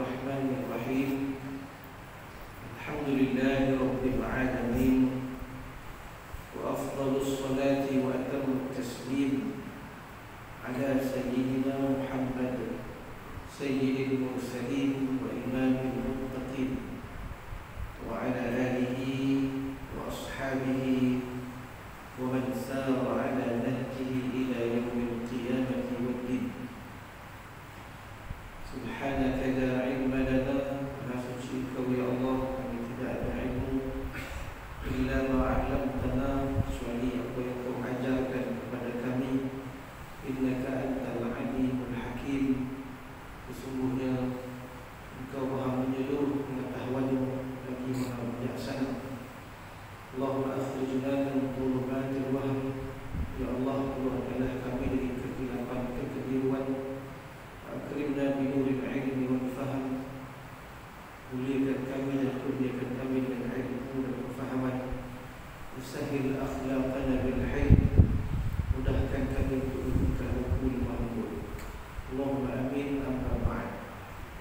Bismillahirrahmanirrahim. Alhamdulillahi Rabbil Alamin. Wa afdalus salati wa atamut taslim ala Sayyidina Muhammad Sayyidil Mursalin wa Imamil Muttaqin wa ala alihi wa ashabihi wa man sara ala nahjihi ila yawmil qiyamati wad din. Subhanaka la ilma lana, Maha suci Kau ya Allah, kami tidak ada ilmu illa ma 'allamtana, kecuali apa yang Kau ajarkan kepada kami. Innaka antal alimul hakim, sesungguhnya Engkau Maha menyeluruh pengetahuan lagi Maha bijaksana. Allahumma akhrijna min dhulumatil wahm, ya Allah, keluarkanlah kami dari kegelapan kekeliruan. Akrimna binuril ilmi wal faham, muliakan kami dan kurniakan kami dengan ilmu dan kefahaman. Usahil akhlaqana bil hilm, mudahkan kami untuk berbuka hukul mahmud. Allahumma amin. Amma ba'd.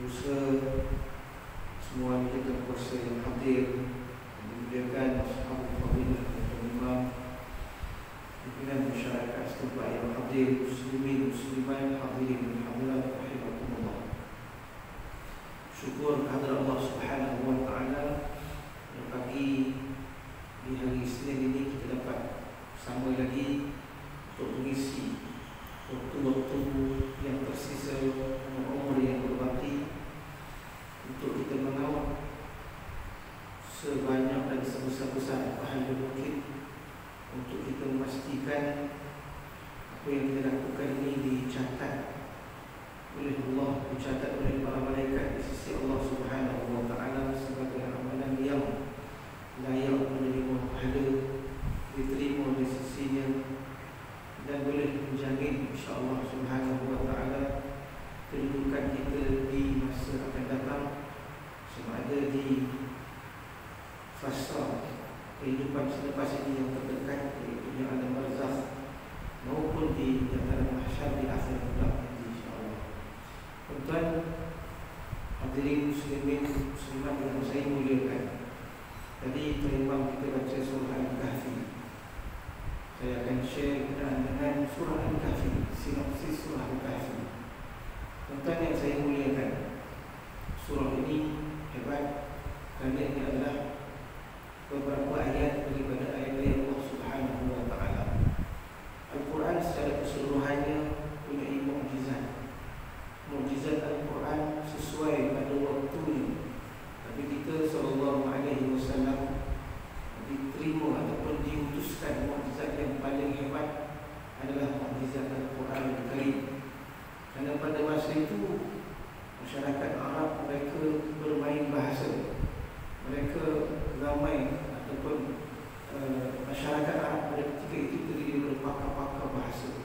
Usaha semua kita kuasa yang hadir, memuliakan ashabul fadilah dan imam, pimpinan masyarakat setempat yang hadir, muslimin muslimat, hadirin dan hadirat rahimakumullah. Syukur kehadirat Allah Subhanahu wa taala yang pagi di hari Isnin ini kita dapat bersama lagi untuk mengisi waktu-waktu yang tersisa, umur yang berbaki, untuk kita mengawal sebanyak dan sebesar-besar pahala mungkin untuk kita memastikan apa yang kita lakukan ini dicatat oleh Allah, dicatat oleh para malaikat di sisi Allah Subhanahu wa taala sebagai amalan yang layak menerima pahala, diterima di sisinya, dan boleh menjamin insya-Allah Subhanahu wa taala kedudukan kita di masa akan datang, sama ada di fasa kehidupan selepas ini yang terdekat, iaitu yang alam barzakh, maupun di alam mahsyar di akhir kelak nanti insya-Allah. Tuan-tuan, hadirin muslimin muslimat yang saya muliakan, tadi perimbang kita baca surah Al-Kahfi. Saya akan share berkenaan dengan surah Al-Kahfi, sinopsis surah Al-Kahfi. Tuan-tuan yang saya muliakan, surah ini hebat kerana ini adalah beberapa ayat daripada ayat-ayat Allah Subhanahu wa taala. Al-Quran secara keseluruhannya punya mukjizat. Mukjizat Al-Quran sesuai pada waktunya. Nabi kita sallallahu alaihi wasallam diterima ataupun diutuskan mukjizat yang paling hebat adalah mukjizat Al-Quran Al-Karim. Kerana pada masa itu masyarakat Arab mereka bermain bahasa. Mereka ramai ataupun masyarakat Arab pada ketika itu terdiri dari pakar-pakar bahasa.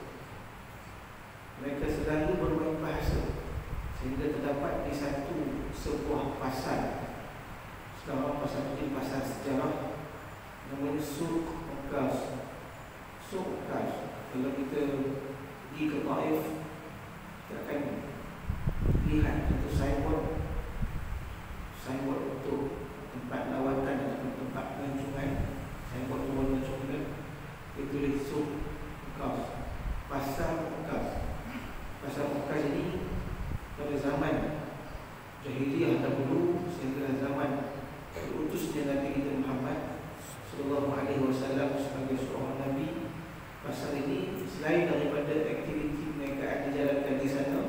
Mereka selalu bermain bahasa sehingga terdapat di sebuah pasar. Sekarang pasar ini pasar sejarah, namanya Suq Uqas. Suq Uqas. Kalau kita pergi ke Taif, kita akan lihat satu signboard untuk tempat lawatan atau tempat pelancongan. Saya buat warna coklat, dia tulis Suq Uqas, pasar Uqas. Pasar Uqas ini pada zaman jahiliyah dahulu sehingga zaman diutusnya Nabi kita Muhammad sallallahu alaihi wasallam sebagai seorang nabi, pasar ini selain daripada aktiviti mereka dijalankan di sana,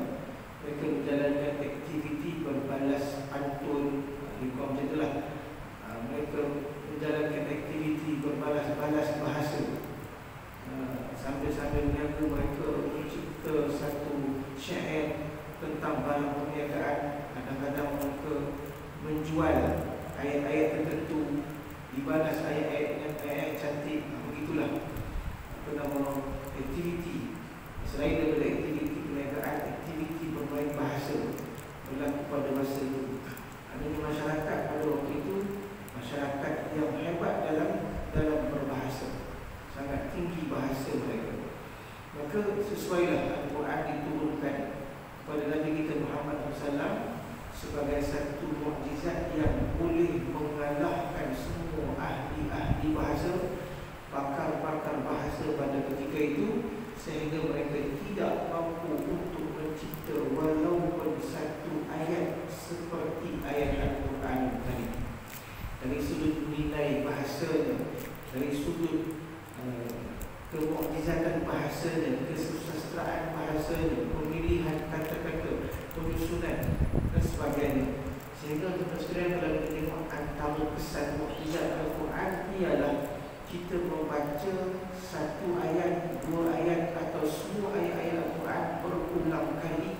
mereka menjalankan aktiviti berbalas pantun, macam itulah. Mereka menjalankan aktiviti berbalas-balas bahasa. Sambil-sambil berniaga mereka mencipta satu syair tentang barang perniagaan. Kadang-kadang mereka menjual ayat-ayat tertentu, dibalas ayat-ayat dengan ayat cantik. Begitulah apa nama aktiviti. Selain daripada aktiviti perniagaan, aktiviti bermain bahasa berlaku pada masa itu. Adanya masyarakat pada waktu itu masyarakat yang hebat dalam berbahasa, sangat tinggi bahasa mereka. Maka sesuailah Al-Quran diturunkan kepada Nabi kita Muhammad SAW sebagai satu mukjizat yang boleh mengalahkan semua ahli-ahli bahasa, pakar-pakar bahasa pada ketika itu, sehingga mereka tidak mampu untuk mencipta walaupun satu ayat seperti ayat Al-Quran tadi. Dari sudut nilai bahasanya, dari sudut kemukjizatan bahasanya, kesusastraan bahasanya, pemilihan kata-kata, penyusunan dan sebagainya. Sehingga tuan-tuan sekalian, kalau kita tengok antara kesan mukjizat Al-Quran ialah kita membaca satu ayat, dua ayat atau semua ayat-ayat Al-Quran berulang kali,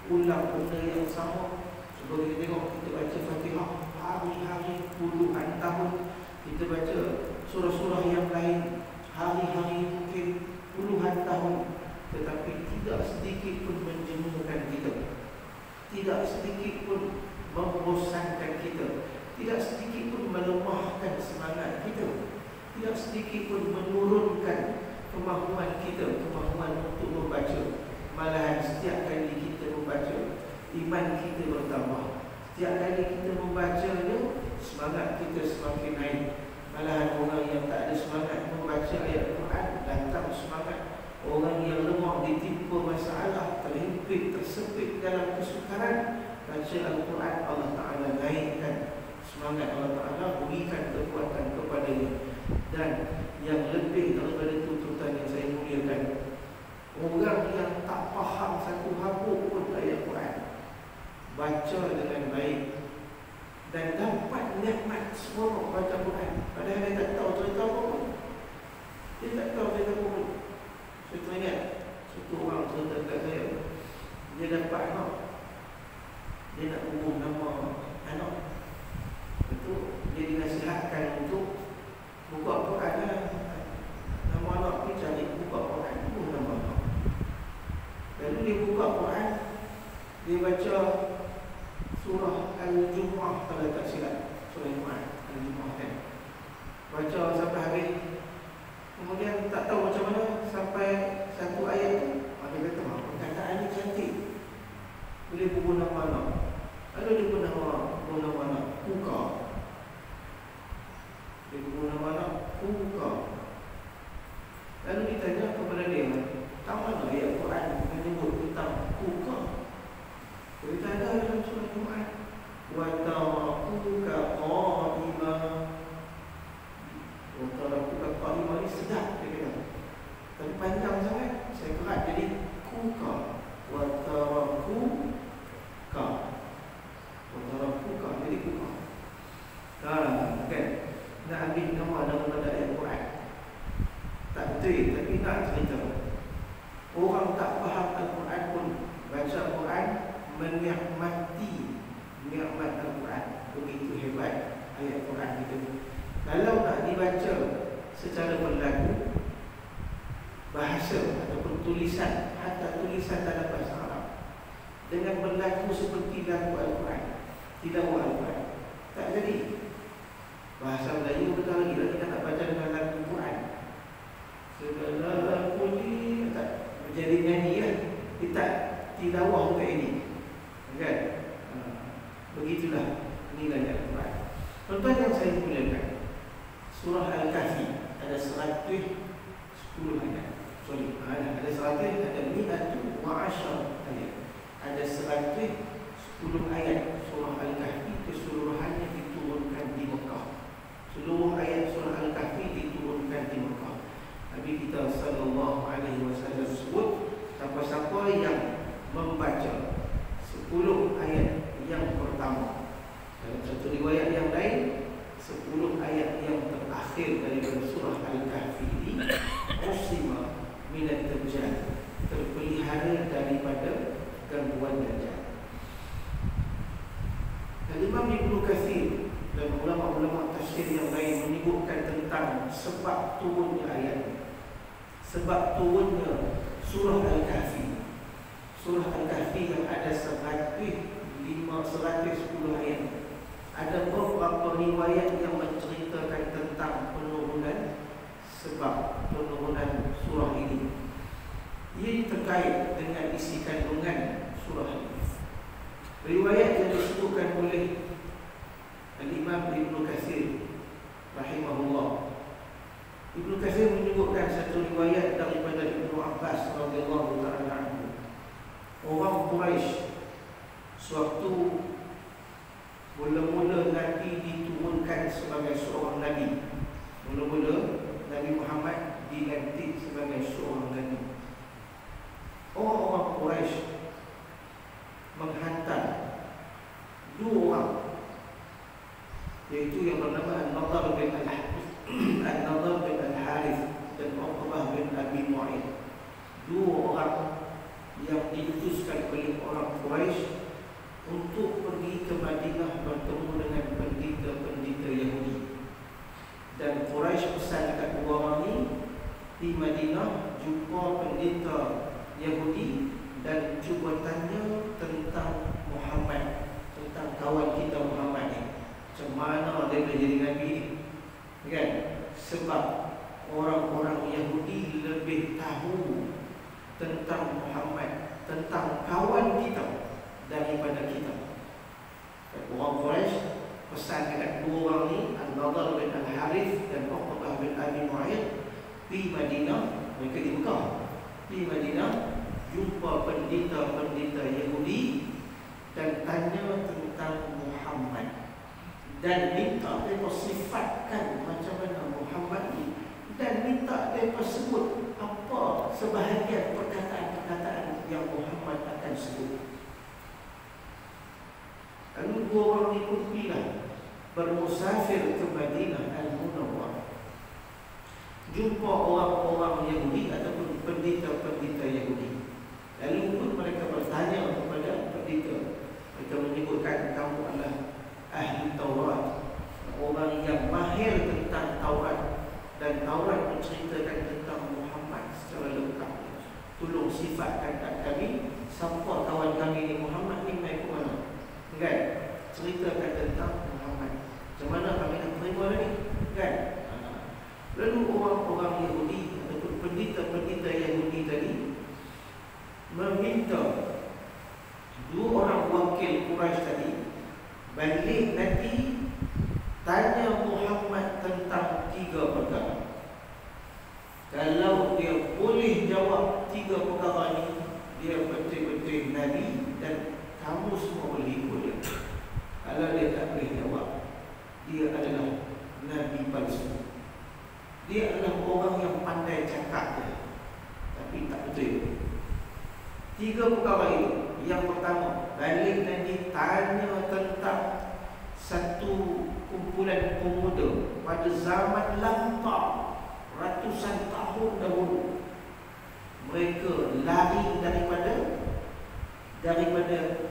ulang benda yang sama. Cuba kita tengok, kita baca Fatihah hari-hari puluhan tahun, kita baca surah-surah yang lain hari-hari mungkin puluhan tahun, tetapi tidak sedikit pun menjenuhkan kita, tidak sedikit pun membosankan kita, tidak sedikit pun melemahkan semangat kita, tidak sedikit pun menurunkan kemahuan kita, kemahuan untuk membaca. Malahan setiap kali kita membaca, iman kita bertambah. Setiap kali kita membacanya, semangat kita semakin naik. Malahan orang yang tak ada semangat membaca ayat Al-Quran, datang semangat. Orang yang lemah, ditimpa masalah, terhimpit, tersepit dalam kesukaran, baca Al-Quran, Allah Ta'ala naikkan semangat, Allah Ta'ala berikan kekuatan kepadanya. Dan yang lebih daripada itu, tuan-tuan yang saya muliakan, orang yang tak faham satu habuk pun ayat Quran, baca dengan baik dan dapat nikmat semua baca Quran, padahal dia tak tahu cerita apa pun. Dia tak tahu cerita apa pun. Saya teringat satu orang cerita dekat saya, dia dapat anak, dia nak ubah nama anak. Itu dia dinasihatkan untuk buka Quran lah. Nama anak ni cari buka Quran, ubah nama anak. Lalu dia buka Quran, dia baca surah Al-Jumu'ah, kalau tak silap, surah Jumaat, Al-Jumu'ah kan. Baca sampai habis, kemudian tak tahu macam mana sampai satu ayat tu, dia kata, perkataan ni cantik, boleh bubuh nama anak. Lalu dia pun nama anak Kuka. Dia bubuh nama anak Kuka. Lalu ditanya kepada dia, tahu mana ayat Quran menyebut tentang Kuka? Dia ada dalam surah Jumaat, wa tarakuka qa'imah. Wa tarakuka qa'imah ni sedap, dia kata, tapi panjang sangat, saya kerat jadi Kuka. Wa tarakuka, wa tarakuka jadi Kuka. Kan, nak ambil nama daripada ayat Quran, tak betul, tapi nak cerita. Orang tak faham Al-Quran pun baca Quran, menikmati nikmat Al-Quran. Begitu hebat ayat Quran itu. Kalau nak dibaca secara berlaku, bahasa ataupun tulisan, hatta tulisan dalam bahasa Arab, dengan berlaku seperti lagu Al-Quran, tilawah Al-Quran, tak jadi. Bahasa Melayu betul lagi, kita nak baca dengan lagu Quran, segala puji tak menjadi nyanyi kan, kita tilawah untuk ini kan. Begitulah nilai Al-Quran. Tuan-tuan yang saya muliakan, surah Al-Kahfi ada 110 ayat. Ada 100, ada 110 ayat. Ada 110 ayat surah Al-Kahfi, keseluruhannya diturunkan di Mekah. Seluruh ayat surah Al-Kahfi diturunkan di Mekah. Nabi kita sallallahu alaihi wasallam sebut, siapa-siapa yang membaca 10 ayat yang pertama, dalam satu riwayat yang lain 10 ayat yang terakhir daripada surah Al-Kahfi ini, usima minat dajjal, terpelihara daripada gangguan dajjal. Dan Imam Ibnu Katsir dan ulama-ulama tafsir yang lain menyebutkan tentang sebab turunnya ayat, sebab turunnya surah Al-Kahfi. Surah Al-Kahfi yang ada 110 ayat. Ada beberapa riwayat yang menceritakan tentang penurunan, sebab penurunan surah ini. Ia terkait dengan isi kandungan surah ini. Riwayat yang disebut disebutkan oleh Al-Imam Ibnu Katsir rahimahullah. Ibnu Katsir menyebutkan satu riwayat daripada Ibnu Abbas radhiyallahu ta'ala anhu. Orang Quraisy sewaktu mula-mula Nabi diturunkan sebagai seorang Nabi, mula-mula Nabi Muhammad dilantik sebagai seorang Nabi, orang-orang Quraisy menghantar dua orang, iaitu yang bernama An-Nadhr bin Al-Harith dan Uqbah bin Abi Mu'ayth. Dua orang yang diutuskan oleh orang Quraisy untuk pergi ke Madinah bertemu dengan pendeta-pendeta Yahudi. Dan Quraisy pesan dekat dua orang ini di Madinah, jumpa pendeta Yahudi dan cuba tanya tentang Muhammad, tentang kawan kita Muhammad ni, macam mana dia boleh jadi Nabi ni, kan? Sebab orang-orang Yahudi lebih tahu tentang Muhammad, tentang kawan kita daripada kita. Orang Quraisy pesan dekat dua orang ni, An-Nadhr bin Al-Harith dan Uqbah bin Abi Mu'ayth, di Madinah. Mereka di Mekah, di Madinah jumpa pendeta-pendeta Yahudi dan tanya tentang Muhammad dan minta mereka sifatkan macam mana Muhammad ni, dan minta mereka sebut apa sebahagian perkataan-perkataan yang Muhammad akan sebut. Lalu dua orang ni pun pergilah bermusafir ke Madinah Al-Munawwarah, jumpa orang-orang Yahudi ataupun pendeta-pendeta Yahudi. Lalu pun mereka bertanya kepada pendeta. Mereka menyebutkan, kamu adalah ahli Taurat, orang yang mahir tentang Taurat, dan Taurat menceritakan tentang Muhammad secara lengkap. Tolong sifatkan kat kami siapa kawan kami ni Muhammad ni, mai ke mana, kan? Ceritakan tentang Muhammad, macam mana kami nak terima ni, kan? Lalu orang-orang Yahudi ataupun pendeta-pendeta Yahudi tadi meminta dua orang wakil Quraisy tadi balik nanti tanya Muhammad tentang tiga perkara. Kalau dia boleh jawab tiga perkara ni, dia betul-betul Nabi dan kamu semua boleh ikut dia. Kalau dia tak boleh jawab, dia adalah Nabi palsu. Dia adalah orang yang pandai cakap je, tapi tak betul. Tiga perkara itu. Yang pertama, balik nanti tanya tentang satu kumpulan pemuda pada zaman lampau, ratusan tahun dahulu. Mereka lari daripada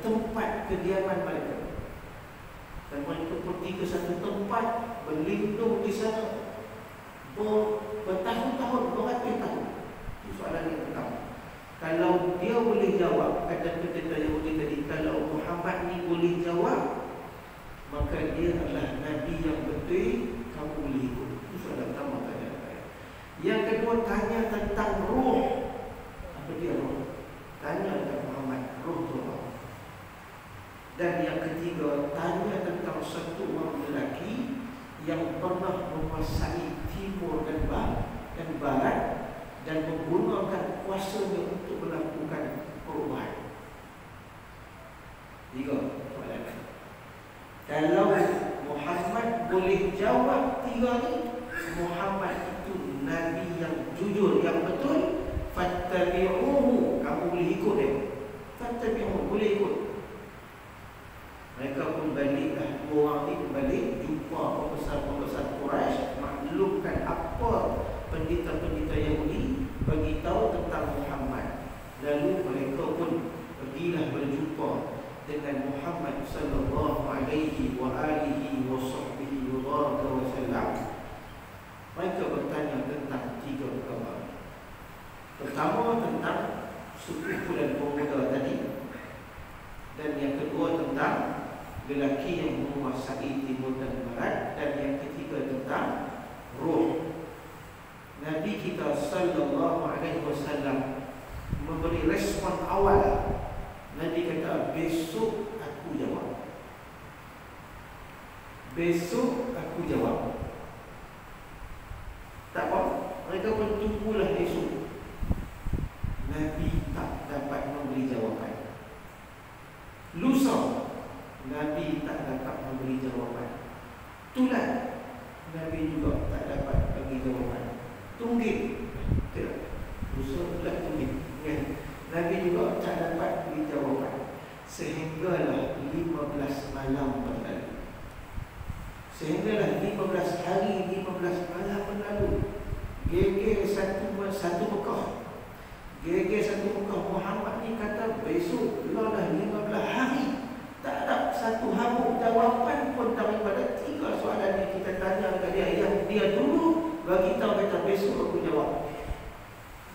tempat kediaman mereka, dan mereka pergi ke satu tempat berlindung di sana bertahun-tahun, beratus tahun. Itu soalan yang pertama. Kalau dia boleh jawab, kata pendeta Yahudi tadi, kalau Muhammad ni boleh jawab, maka dia adalah Nabi yang betul, kamu boleh ikut. Itu soalan pertama tanya. Yang kedua, tanya tentang roh. Apa dia roh? Tanya tentang Muhammad, roh tu apa? Dan yang ketiga, tanya tentang satu orang lelaki yang pernah menguasai timur dan barat dan menggunakan kuasanya untuk melakukan perubahan. Tiga soalan. Kalau Muhammad boleh jawab tiga ni, Muhammad itu Nabi yang jujur, yang betul. Fattabi'uhu, kamu boleh ikut dia. Fattabi'uhu, boleh ikut. Mereka pun baliklah, dua orang ni balik, jumpa pembesar-pembesar Quraisy, maklumkan apa pendeta-pendeta Yahudi bagi tahu tentang Muhammad. Lalu mereka pun pergilah berjumpa dengan Muhammad sallallahu alaihi wa alihi wa sahbihi wa sallam. Mereka bertanya tentang tiga perkara. Pertama tentang sekumpulan pemuda tadi, dan yang kedua tentang lelaki yang menguasai timur dan barat, dan yang ketiga tentang roh. Nabi kita sallallahu alaihi wasallam memberi respon awal. Nabi kata, besok aku jawab. besok aku jawab. Tak apa, mereka pun tunggulah esok. Nabi tak dapat memberi jawapan. Lusa, Nabi tak dapat memberi jawapan. Tulan, Nabi juga tak dapat bagi jawapan. Tunggit, tidak. Lusa, tulan, tunggit, ya. Nabi juga tak dapat beri jawapan. Sehinggalah 15 malam berlalu. Sehinggalah 15 hari, 15 malam berlalu. Geger satu Mekah. Geger satu Mekah. Muhammad ni kata besok dah 15 hari. Tak ada satu habuk jawapan pun daripada 3 soalan yang kita tanya kepada dia. Yang dia dulu bagi tahu kata besok aku jawab.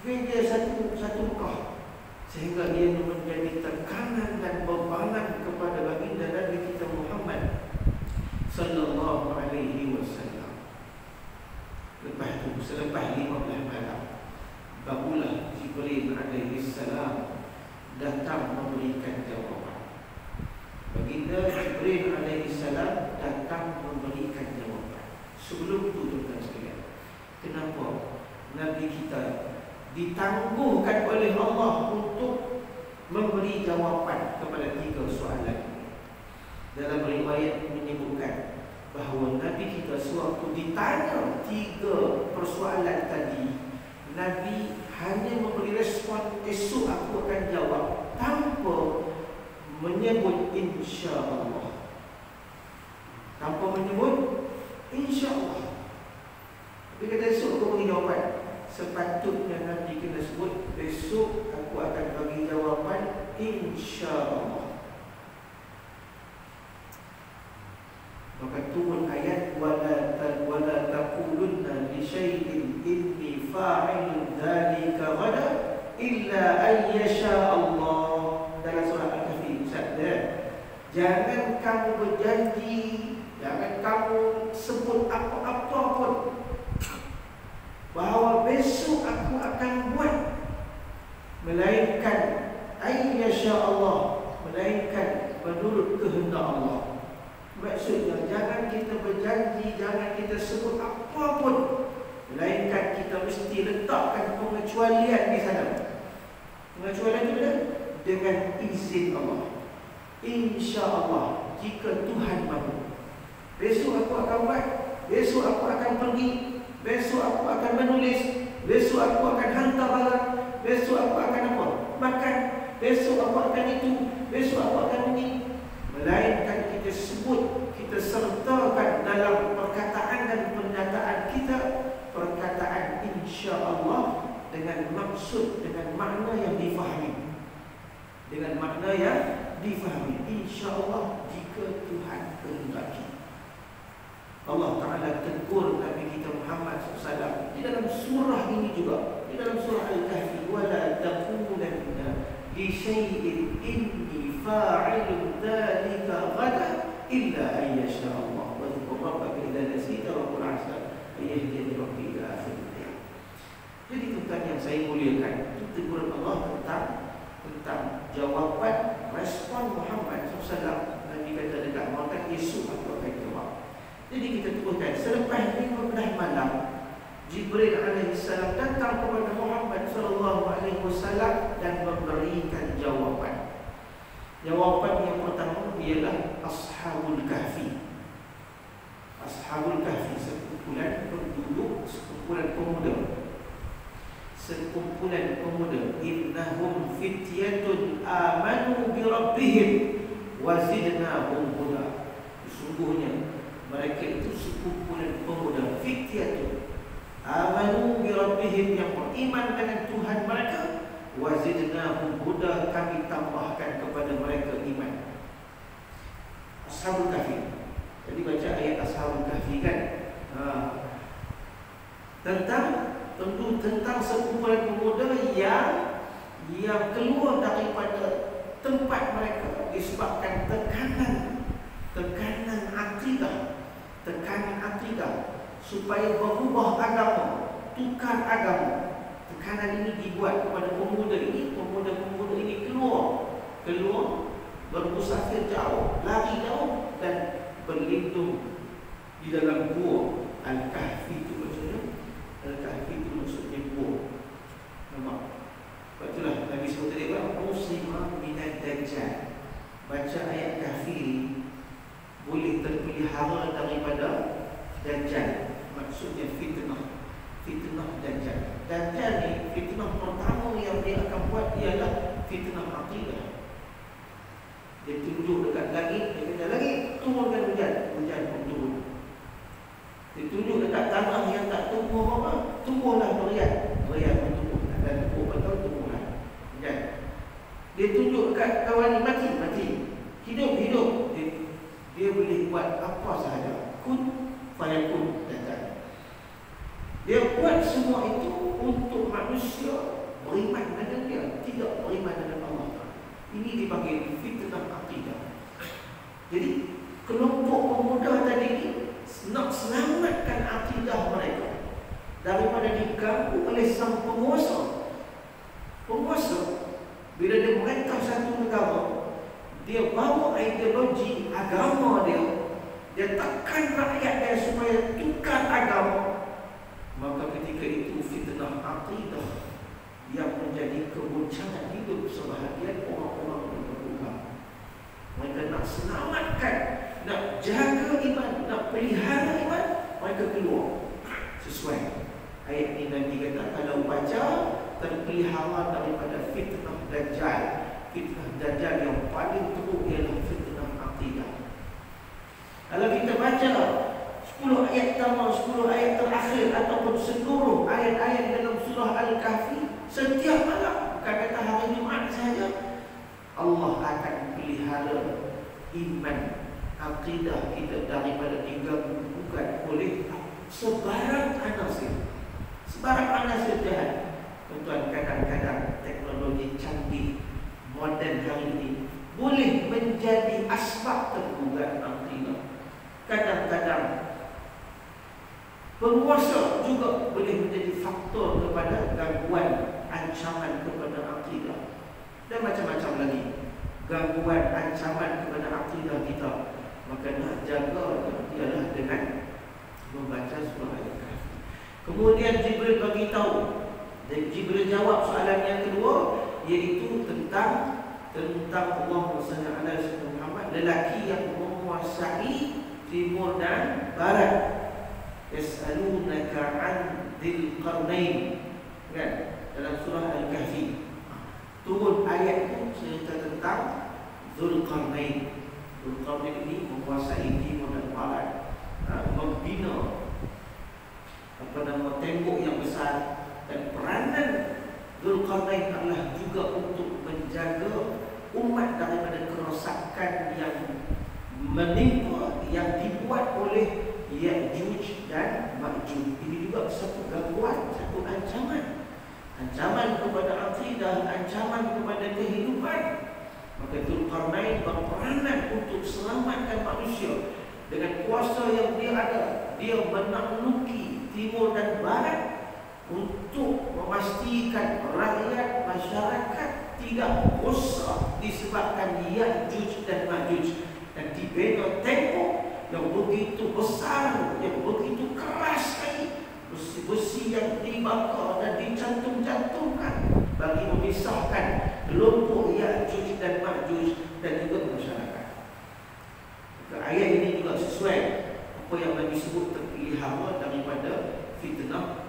Geger satu Mekah. Sehingga ia menjadi tekanan dan bebanan kepada baginda Nabi kita Muhammad sallallahu alaihi wasallam. Lepas itu, selepas 15 malam, barulah Jibril alaihi salam datang memberikan jawapan. Baginda Jibril alaihi salam datang memberikan jawapan. Sebelum itu, tuan-tuan sekalian, kenapa Nabi kita ditangguhkan oleh Allah untuk memberi jawapan kepada 3 soalan ini? Dalam riwayat menyebutkan bahawa Nabi kita sewaktu ditanya 3 persoalan tadi, Nabi hanya memberi respon esok aku akan jawab, tanpa menyebut insya-Allah. Tanpa menyebut insya-Allah. Tapi kata esok aku bagi jawapan. Sepatutnya Nabi kena sebut besok aku akan bagi jawapan insya-Allah. Maka turun ayat wala taqulunna li syai'in inni fa'ilun dzalika ghada illa an yasha Allah. Dalam surah Al-Kahfi, Ustaz, jangan kamu berjanji, jangan kamu sebut apa-apa pun bahawa besok aku akan buat, melainkan ay yasha Allah, melainkan menurut kehendak Allah. Maksudnya jangan kita berjanji, jangan kita sebut apa pun, melainkan kita mesti letakkan pengecualian di sana. Pengecualian itu dengan izin Allah. InsyaAllah, jika Tuhan mahu, besok aku akan buat, besok aku akan pergi, besok aku akan menulis, besok aku akan hantar barang, besok aku akan apa? Makan, besok aku akan itu, besok aku akan ini. Melainkan kita sebut, kita sertakan dalam perkataan dan pernyataan kita perkataan insya-Allah dengan maksud, dengan makna yang difahami. Dengan makna yang difahami. Insya-Allah jika Tuhan kehendaki. Allah Ta'ala tegur Nabi kita Muhammad SAW di dalam surah ini juga, di dalam surah Al-Kahfi, wala taqulanna li syai'in inni fa'ilun dzalika ghadan illa an yasha Allah wa dhkur rabbaka idza nasita wa qul 'asa ayyahdi rabbi ila akhir ayat. Jadi tuan yang saya muliakan, itu teguran Allah tentang jawapan respon Muhammad SAW. Nabi kata dekat maka esok aku akan jawab. Jadi kita teruskan. Selepas 15 malam, Jibril alaihissalam datang kepada Muhammad sallallahu alaihi wasallam dan memberikan jawapan. Jawapan yang pertama ialah Ashabul Kahfi. Ashabul Kahfi, sekumpulan penduduk, sekumpulan pemuda. Sekumpulan pemuda. Innahum fityatun amanu bi rabbihim wa zidnahum huda. Sesungguhnya mereka itu sekumpulan pemuda, fityatun amanu bi rabbihim, yang beriman dengan Tuhan mereka, wa zidnahum huda, kami tambahkan kepada mereka iman. Ashabul Kahfi. Jadi baca ayat Ashabul Kahfi kan. Tentang sekumpulan pemuda yang keluar daripada tempat mereka disebabkan tekanan akidah supaya berubah agama, tukar agama. Tekanan ini dibuat kepada pemuda ini. Pemuda-pemuda ini keluar bermusafir jauh, lari jauh dan berlindung di dalam gua. Al-Kahfi itu maksudnya, Al-Kahfi itu maksudnya gua. Nampak? Sebab itulah Nabi sebut tadi apa? Muslimah minad dajjal. Baca ayat Kahfi boleh terpelihara daripada Dajjal. Maksudnya fitnah. Fitnah Dajjal. Dajjal ni fitnah pertama yang dia akan buat ialah fitnah akidah. Dia tunjuk dekat langit, dia kata langit turunkan hujan, hujan pun turun. Dia tunjuk dekat tanah yang tak tumbuh apa, tumbuhlah meriah, meriah pun tumbuh. Dan tumbuh betul tumbuhlah hujan. Dia tunjuk dekat kawan ni mati, mati. Hidup, hidup. Dia boleh buat apa sahaja. Kun fayakun Dajjal. Dia buat semua itu untuk manusia beriman dengan dia, tidak beriman dengan Allah. Ini dipanggil fitnah akidah. Jadi kelompok pemuda tadi ni nak selamatkan akidah mereka daripada diganggu oleh sang penguasa. Penguasa bila dia merintah satu negara, dia bawa ideologi agama dia tekan rakyat dia supaya tukar agama. Maka ketika itu fitnah akidah yang menjadi kebuncangan hidup sebahagian orang-orang yang beragama. Mereka nak selamatkan, nak jaga iman, nak pelihara iman, mereka keluar. Sesuai ayat ini nanti kata, kalau baca terpelihara daripada fitnah Dajjal. Fitnah Dajjal yang paling teruk ialah fitnah akidah. Kalau kita baca 10 ayat pertama, 10 ayat terakhir ataupun seluruh ayat-ayat dalam surah Al-Kahfi, setiap malam, bukan kata hari Jumaat sahaja, Allah akan pelihara iman, akidah kita daripada diganggu bukan oleh sebarang anasir. Sebarang anasir jahat. Tuan-tuan, kadang-kadang teknologi canggih moden hari ini boleh menjadi asbab tergugat akidah. Kadang-kadang penguasa juga boleh menjadi faktor kepada gangguan, ancaman kepada akidah. Dan macam-macam lagi gangguan, ancaman kepada akidah kita. Maka nak jaga ialah dengan membaca surah Al-Kahfi. Kemudian Jibril bagi tahu, dan Jibril jawab soalan yang kedua, iaitu tentang Allahumma salli ala sayyidina Muhammad, lelaki yang menguasai timur dan barat. Yas'alunaka 'an dzil qarnain, kan, dalam surah Al-Kahfi. Turun ayat itu cerita tentang Dzulqarnain. Dzulqarnain ini menguasai timur dan barat, membina tembok yang besar. Dan peranan Dzulqarnain adalah juga untuk menjaga umat daripada kerosakan yang menimpa, yang dibuat oleh Ya'juj dan Ma'juj. Ini juga satu gangguan, satu ancaman. Ancaman kepada akidah, ancaman kepada kehidupan. Maka Dzulqarnain berperanan untuk selamatkan manusia. Dengan kuasa yang dia ada, dia menakluki timur dan barat untuk memastikan rakyat, masyarakat tidak rosak disebabkan Ya'juj dan Ma'juj. Dan dibina tembok yang begitu besar, yang begitu keras sekali, besi-besi yang dibakar dan dicantum-cantumkan bagi memisahkan kelompok Ya'juj dan Ma'juj dan juga masyarakat. Maka ayat ini juga sesuai apa yang Nabi sebut terpelihara daripada fitnah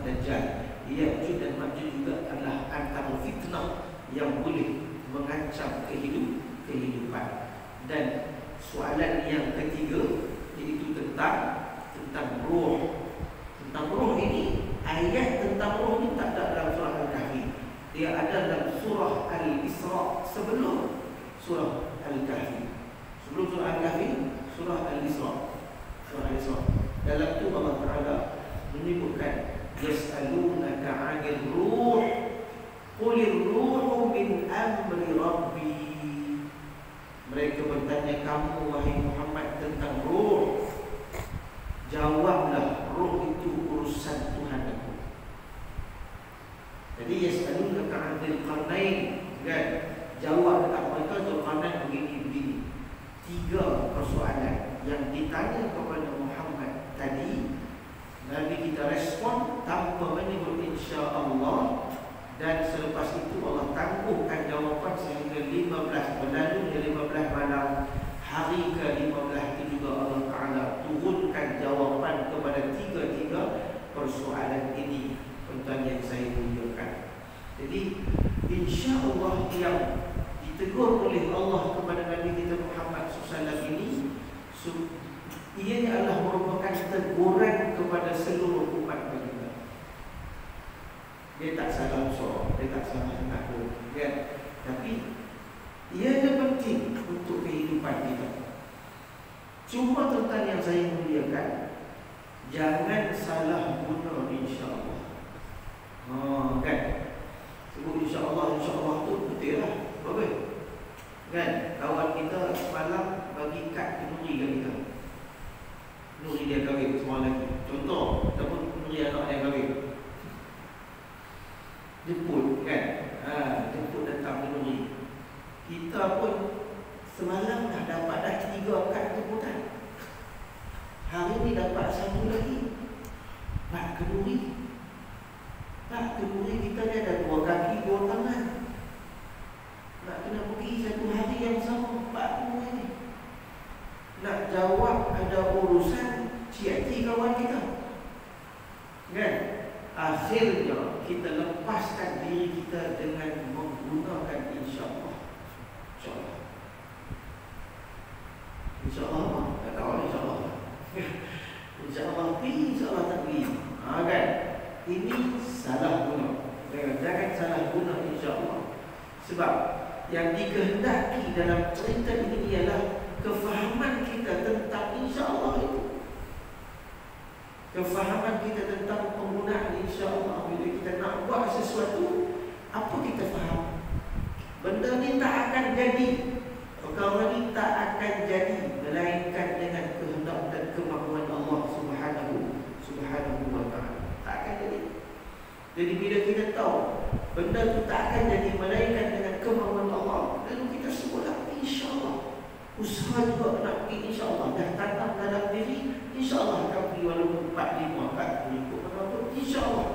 Dajjal. Ya'juj dan Ma'juj juga adalah antara fitnah yang boleh mengancam kehidupan. Dan soalan yang ketiga iaitu tentang roh. Tentang roh ini, ayat tentang roh ini tak ada dalam surah Al-Kahfi. Dia ada dalam surah Al-Isra sebelum surah Al-Kahfi. Sebelum surah Al-Kahfi, surah Al-Isra. Surah Al-Isra. Dalam itu Allah Ta'ala menyebutkan yas'alunaka 'anil ruh qulir ruhu min amri rabbi. Mereka bertanya kamu wahai Muhammad tentang roh. Jawablah, roh itu urusan Tuhan aku. Jadi yas'alunaka 'anil qarnain, kan? Jawab dekat mereka Dzulqarnain begini. 3 persoalan. yang ditanya kepada Muhammad tadi, Nabi kita respon tanpa menyebut insya-Allah, dan selepas itu Allah tangguhkan jawapan sehingga 15 berlalunya 15 malam. Hari ke-15 itu juga Allah Ta'ala turunkan jawapan kepada tiga-tiga persoalan ini. Tuan yang saya muliakan, jadi insya-Allah yang ditegur oleh Allah kepada Nabi kita Muhammad SAW ini, ianya adalah merupakan teguran kepada seluruh umat kita. Dia tak salah usaha, dia tak salah mengaku, kan? Tapi ianya penting untuk kehidupan kita. Cuma tuan yang saya muliakan, jangan salah guna insya-Allah. Kan? Sebut insya-Allah tu betul lah. Bagus. Kan? Kawan kita semalam bagi kad kenduri kat kita. Kenduri dia kahwin semua lagi. Contoh, ataupun kenduri anak dia kahwin. Jemput kan? Jemput datang kenduri. Kita pun semalam dah dapat dah 3 kad jemputan. Hari ni dapat 1 lagi. Kad kenduri. Tak, kenduri kita ni ada 2 kaki, 2 tangan. Nak kena pergi 1 hari yang sama 40 ni. Nak jawab ada urusan cik-cik kawan kita, kan? Akhirnya kita lepaskan diri kita dengan menggunakan insya-Allah. InsyaAllah. InsyaAllah. Tak tahu insya-Allah. InsyaAllah pergi, insya-Allah tak pergi. Kan? Ini salah guna. Jangan salah guna insya-Allah. Sebab yang dikehendaki dalam cerita ini ialah kefahaman kita tentang insya-Allah itu. Kefahaman kita tentang penggunaan insya-Allah. Bila kita nak buat sesuatu, apa kita faham? Benda ni tak akan jadi, perkara ni tak akan jadi melainkan dengan kehendak dan kemampuan Allah Subhanahu wa ta'ala. Tak akan jadi. Jadi bila kita tahu benda itu tak akan jadi melainkan dengan kemauan Allah, lalu kita sebutlah insya-Allah. Usaha juga nak pergi insya-Allah. Dah tanam dalam diri, insya-Allah akan pergi walaupun 45, 40 ikut berapa, insya-Allah.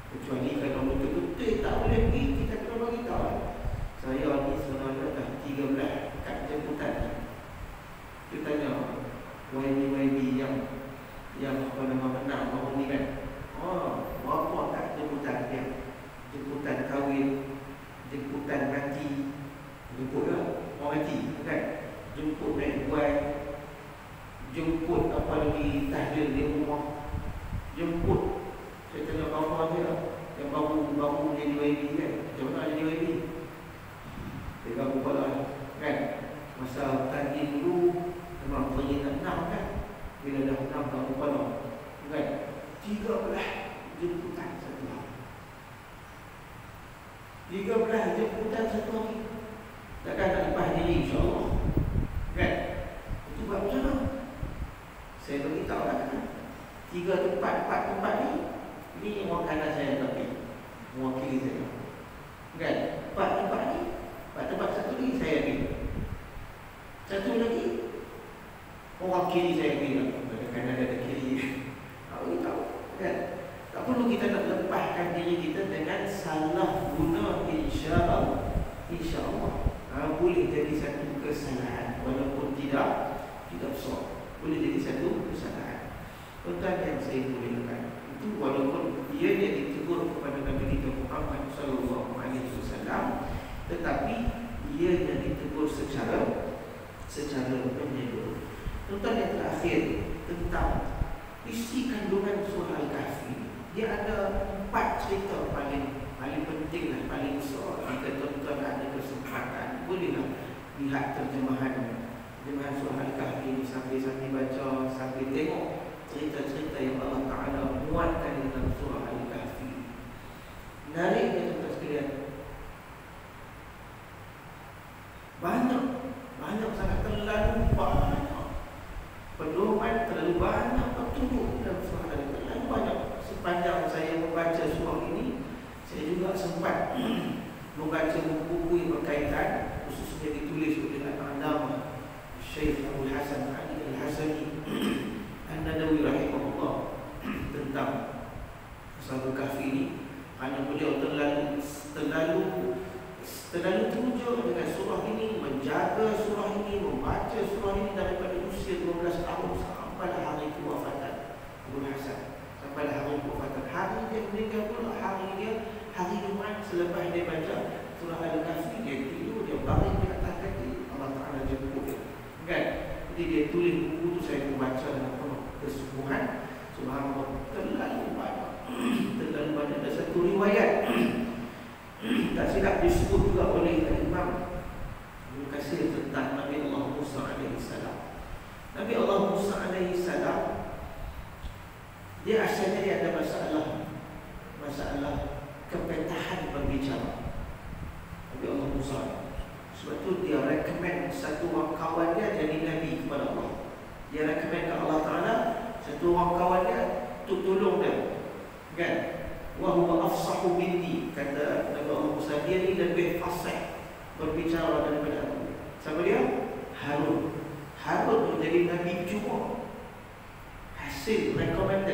Kecuali kalau betul-betul tak boleh pergi, kita kena bagi tahu. Saya ni sebenarnya dah 13 kad jemputan. Kita tanya YB yang apa nama menang baru ni kan. Berapa kat jemputan dia? Jemputan kahwin, jemputan mati, jemput orang mati, kan? Jemput naik buai, jemput apa lagi tahlil di rumah, jemput. Saya tanya kawan dia yang baru jadi YB kan. Macam mana jadi YB? Dia baru lah, kan? Masa tadi dulu memang peringatan 6 kan? Bila dah 6 tahun kepala, kan? 13 jemputan satu hari. 13 jemputan satu hari. Takkan nak lepas diri insya-Allah, kan? Itu buat macam mana? Saya beritahu lah kan, 3 tempat, 4 tempat ni, ini orang kanan saya tapi mewakili saya, kan? 4 tempat ni, 4 tempat satu lagi saya pergi, satu lagi orang kiri saya pergi lah. Ada kanan ada kiri. Aku tahu, kan? Tak perlu kita nak lepaskan diri kita dengan salah guna insya-Allah. InsyaAllah boleh jadi satu kesalahan, walaupun tidak besar, boleh jadi satu kesalahan. Tuan yang saya muliakan, itu walaupun dia ditegur kepada Nabi kita Muhammad SAW, tetapi ia ditegur secara menyeluruh. Tuan yang terakhir tentang isi kandungan surah Al-Kahfi. Dia ada 4 cerita paling penting dan paling besar. Jika tuan-tuan ada kesempatan, bolehlah lihat terjemahan surah Al-Kahfi ini sambil baca, sambil tengok cerita-cerita yang Allah Ta'ala muatkan dalam surah Al-Kahfi. Menariknya tuan-tuan sekalian, banyak sangat, terlalu banyak pedoman, terlalu banyak petunjuk dalam surah Al-Kahfi, terlalu banyak. Sepanjang saya membaca surah ini, saya juga sempat membaca buku-buku yang berkaitan, khususnya ditulis oleh Al-Allamah Syekh Abdul Hasan Ali Al-Hasani An-Nadawi rahimahullah tentang Ashabul Kahfi ini, kerana beliau terlalu terunjuk dengan surah ini, menjaga surah ini, membaca surah ini daripada usia 12 tahun sampai hari kewafatan Abul Hasan, sampai hari kewafatan. Hari dia meninggal pula hari Jumaat, selepas dia baca surah Al-Kahfi, dia tidur, dia baring di atas kaki, Allah Ta'ala jemput dia, kan? Jadi dia tulis buku tu, saya membaca dengan penuh kesungguhan. Subhanallah, terlalu banyak. Ada satu riwayat tak silap disebut juga oleh Imam Ibn Katsir tentang Nabi Allah Musa AS. Nabi Allah Musa AS, dia asalnya dia ada masalah kepetahan berbicara. Nabi Allah Musa, sebab tu dia rekomen satu orang kawan dia jadi Nabi kepada Allah. Dia rekomen ke Allah Ta'ala satu orang kawan dia untuk tolong dia, kan? Wa huwa afsahu minni, kata Nabi Allah Musa, dia ni lebih fasih berbicara daripada aku. Siapa dia? Harun menjadi Nabi cuma hasil recommend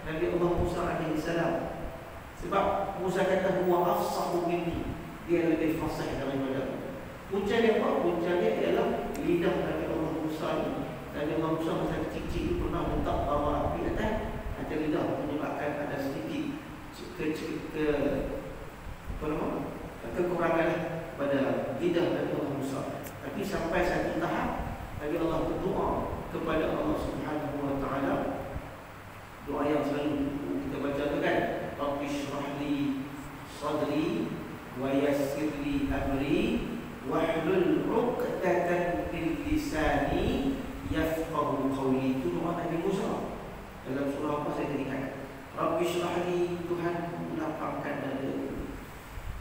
Nabi Allah Musa AS. Sebab Musa kata huwa afsahu minni, dia lebih fasih daripada aku. Punca dia apa? Punca dia ialah lidah Nabi Allah Musa ni. Nabi Allah Musa masa kecil-kecil pernah letak bawah api atas, ada lidah menyebabkan ada sedikit kekurangan pada lidah Nabi Allah Musa. Tapi sampai satu tahap Nabi Allah berdoa kepada Allah Subhanahu Wa Taala, doa yang selalu kita baca tu kan, Rabbi shrah li sadri wa yassir li amri wahlul 'uqdatan min lisani yafqahu qawli. Itu doa Nabi Musa. Dalam surah apa saya teringat? Rabbi shrah li, Tuhan lapangkan dadaku,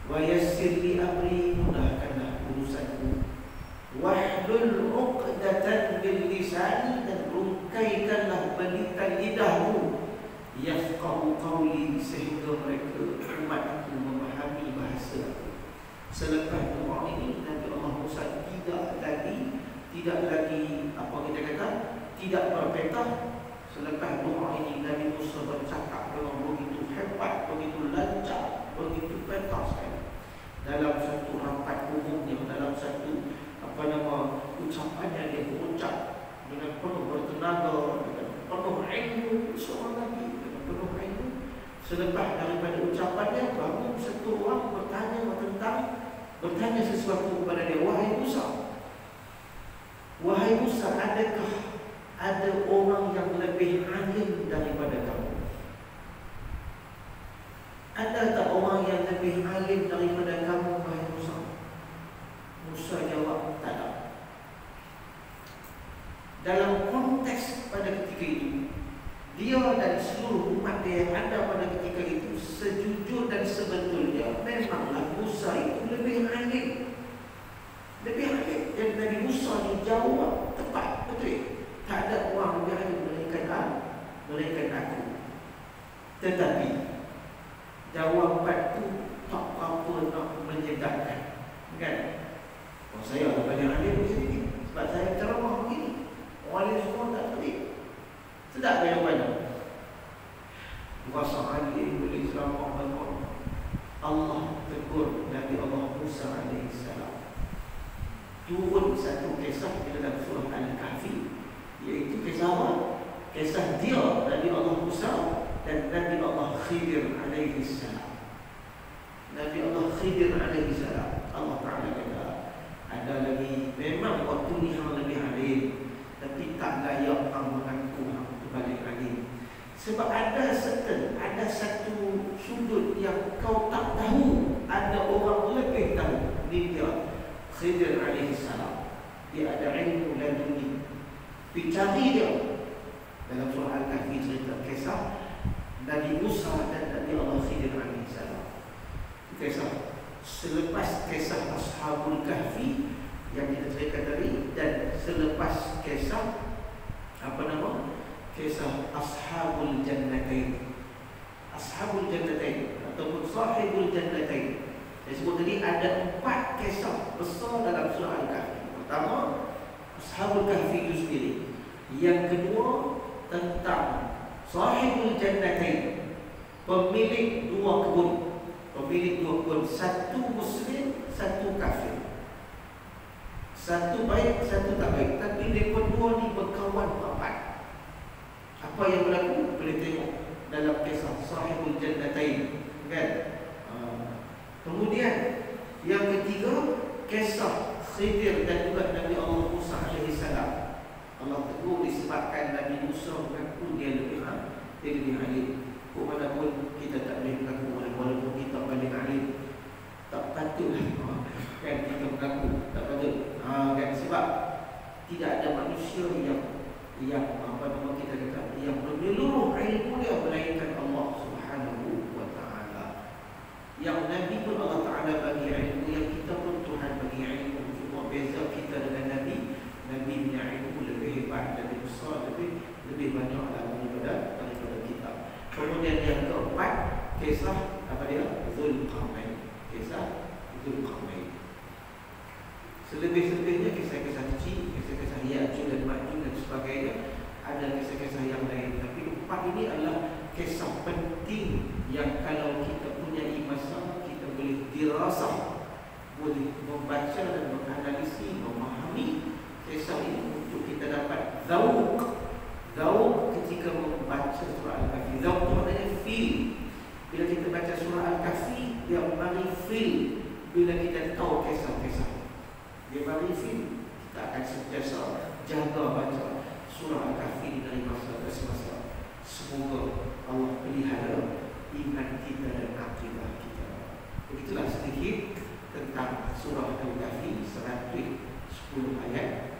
wa yassir li amri, mudahkanlah urusanku, wahlul 'uqdatan min lisani, dan rungkaikanlah balikan lidahku, yafqahu qawli, sehingga mereka umatku memahami bahasa aku. Selepas doa ini Nabi Allah Musa tidak lagi apa kita kata, tidak berpetah. Selepas doa ini Nabi Musa bercakap dengan begitu hebat, begitu lancar, begitu petah sekali. Dalam satu rapat umumnya, dalam satu ucapannya, dia berucap dengan penuh bertenaga, dengan penuh ilmu. Seorang Nabi dengan penuh ilmu. Selepas daripada ucapannya, baru satu orang bertanya sesuatu kepada dia. Wahai Musa, adakah ada orang yang lebih alim daripada kamu? Ada tak orang yang lebih alim daripada kamu, wahai Musa? Musa jawab, tak ada. Dalam konteks pada ketika itu, dia dan seluruh umat dia yang ada pada ketika itu, sejujur dan sebetulnya memanglah Musa itu lebih alim. Dan Nabi Musa dijawab tepat, betul. Tak ada orang lebih alim melainkan aku. Tetapi jawapan itu tak apa nak menyedapkan, kan? Saya tak banyak alim di sini sebab saya ceramah begini. Orang alim semua tak seperti. Sedap jawapannya. Kuasa alim boleh ceramah banyak. Allah tegur Nabi Allah Musa AS. Turun satu kisah di dalam surah Al-Kahfi, iaitu kisah apa? Kisah dia, Nabi Allah Musa dan Nabi Allah Khidir AS. Nabi Allah Khidir AS, Allah Ta'ala kata, ada lagi, memang waktu ni hang lebih alim, tapi tak layak hang mengaku hang berbalik lagi. Sebab ada satu sudut yang kau tak tahu, ada orang lebih tahu. Ini dia Khidir AS. Dia ada ilmu laduni. Dicari dia dalam surah Al-Kahfi, cerita kisah Nabi Musa dan Nabi Allah Khidir AS. Kisah selepas kisah Ashabul Kahfi yang kita cerita tadi, dan selepas kisah kisah Ashabul Jannatain. Ashabul Jannatain ataupun Sahibul Jannatain. Saya sebut tadi ada 4 kisah besar dalam surah Al-Kahfi. Pertama, Ashabul Kahfi itu sendiri. Yang kedua tentang Sahibul Jannatain, pemilik dua kebun. Pemilik dua kebun, satu Muslim, satu kafir. Satu baik, satu tak baik. Tapi mereka dua ni berkawan rapat. Apa yang berlaku? Boleh tengok dalam kisah Sahibul Jannatain, kan? Kemudian yang ketiga, kisah Khidir dan juga Nabi Allah Musa AS. Allah tegur disebabkan Nabi Musa mengaku dia lebih alim. Walaupun kita tak boleh mengaku, walaupun kita paling alim, tak patutlah kan kita mengaku, tak patut. Kan, sebab tidak ada manusia yang apa nama kita kata, yang menyeluruh ilmu dia melainkan Allah Subhanahu wa taala. Yang Nabi pun Allah Taala bagi ilmu, yang kita pun Tuhan bagi ilmu. Cuma beza kita dengan Nabi punya ilmu lebih hebat, lebih besar, lebih banyak daripada kita. Kemudian yang keempat, kisah apa dia? Zulqarnain. Kisah Zulqarnain. Selebih-selebihnya kisah-kisah kecil, kisah-kisah Ya'juj dan Ma'juj dan sebagainya. Ada kisah-kisah yang lain. Tapi empat ini adalah kisah penting yang kalau kita punya masa, kita boleh dirasah, boleh membaca dan menganalisis, memahami kisah ini untuk kita dapat zauq ketika membaca surah Al-Kahfi. Zauq itu maknanya feel. Bila kita baca surah Al-Kahfi, dia mari feel. Bila kita tahu kisah-kisah, dia mari feel. Kita akan sentiasa jaga baca surah Al-Kahfi dari masa ke semasa. Semoga Allah pelihara iman kita dan akidah kita. Begitulah sedikit tentang surah Al-Kahfi, 110 ayat.